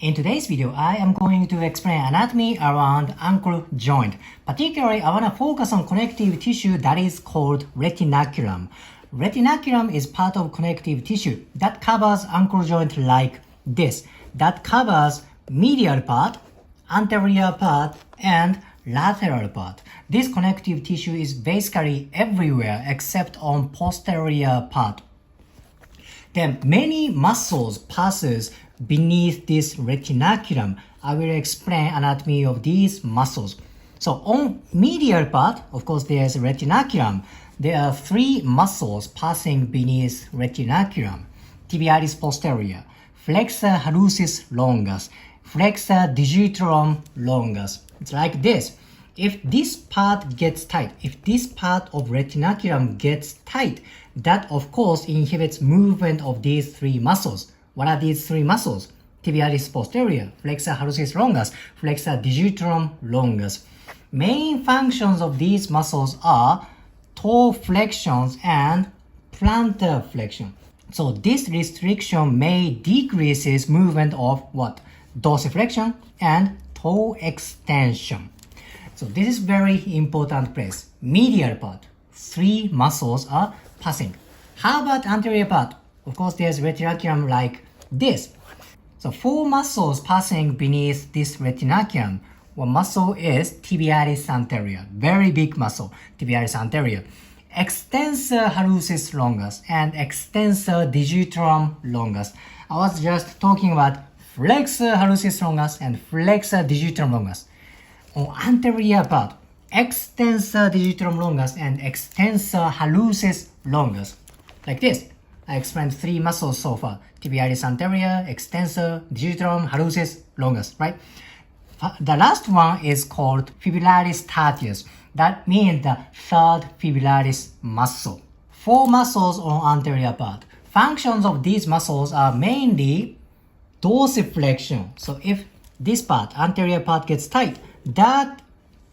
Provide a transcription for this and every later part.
In today's video, I am going to explain anatomy around ankle joint. Particularly, I want to focus on connective tissue that is called retinaculum. Retinaculum is part of connective tissue that covers ankle joint like this. That covers medial part, anterior part, and lateral part. This connective tissue is basically everywhere except on posterior part. Then many muscles passes beneath this retinaculum. I will explain anatomy of these muscles. So on medial part, of course, there's retinaculum. There are three muscles passing beneath retinaculum. Tibialis posterior, flexor hallucis longus, flexor digitorum longus. It's like this. If this part gets tight, if this part of retinaculum gets tight, that of course inhibits movement of these three muscles. What are these three muscles? Tibialis posterior, flexor hallucis longus, flexor digitorum longus. Main functions of these muscles are toe flexions and plantar flexion. So this restriction may decreases movement of what? Dorsiflexion and toe extension. So this is very important place. Medial part, three muscles are passing. How about anterior part? Of course, there's retinaculum like this. So four muscles passing beneath this retinaculum. One muscle is tibialis anterior, very big muscle, tibialis anterior. Extensor hallucis longus and extensor digitorum longus. I was just talking about flexor hallucis longus and flexor digitorum longus. On anterior part, extensor digitorum longus and extensor hallucis longus. Like this. I explained three muscles so far. Tibialis anterior, extensor, digitorum hallucis longus, right? The last one is called fibrillaris tertius. That means the third fibrillaris muscle. Four muscles on anterior part. Functions of these muscles are mainly dorsiflexion. So if this part, anterior part gets tight, that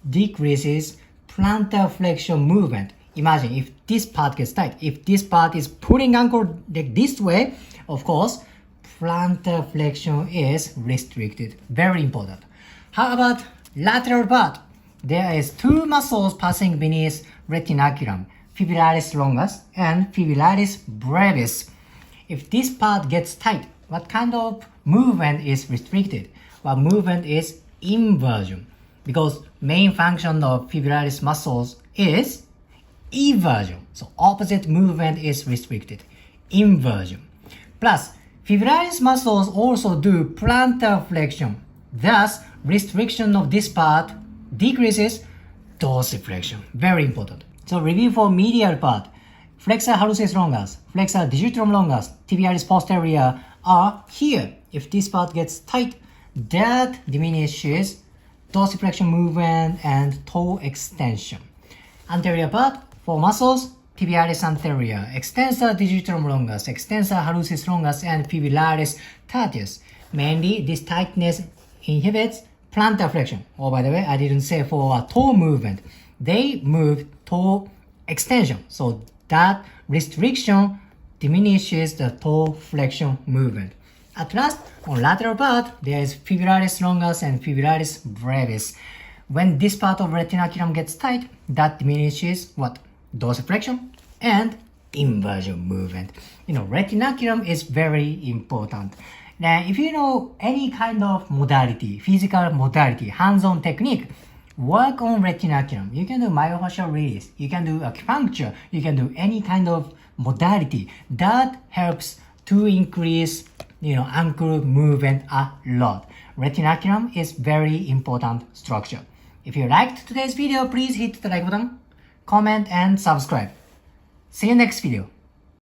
decreases plantar flexion movement. Imagine if this part gets tight, if this part is pulling ankle like this way, of course, plantar flexion is restricted. Very important. How about lateral part? There is two muscles passing beneath retinaculum, fibrillaris longus and fibrillaris brevis. If this part gets tight, what kind of movement is restricted? Well, movement is inversion, because main function of fibrillaris muscles is eversion. So opposite movement is restricted. Inversion. Plus, fibrillaris muscles also do plantar flexion. Thus, restriction of this part decreases dorsiflexion. Very important. So review for medial part. Flexor hallucis longus, flexor digitorum longus, tibialis posterior are here. If this part gets tight, that diminishes dorsiflexion movement and toe extension. Anterior part, four muscles, tibialis anterior, extensor digitorum longus, extensor hallucis longus, and fibrillaris tertius. Mainly, this tightness inhibits plantar flexion. Oh, by the way, I didn't say for a toe movement. They move toe extension. So that restriction diminishes the toe flexion movement. At last, on lateral part, there is fibrillaris longus and fibrillaris brevis. When this part of retinaculum gets tight, that diminishes what? Dorsiflexion and inversion movement. Retinaculum is very important. Now, if you know any kind of modality, physical modality, hands-on technique, work on retinaculum. You can do myofascial release, you can do acupuncture, you can do any kind of modality that helps to increase ankle movement a lot. Retinaculum is very important structure. If you liked today's video, please hit the like button, comment, and subscribe. See you next video.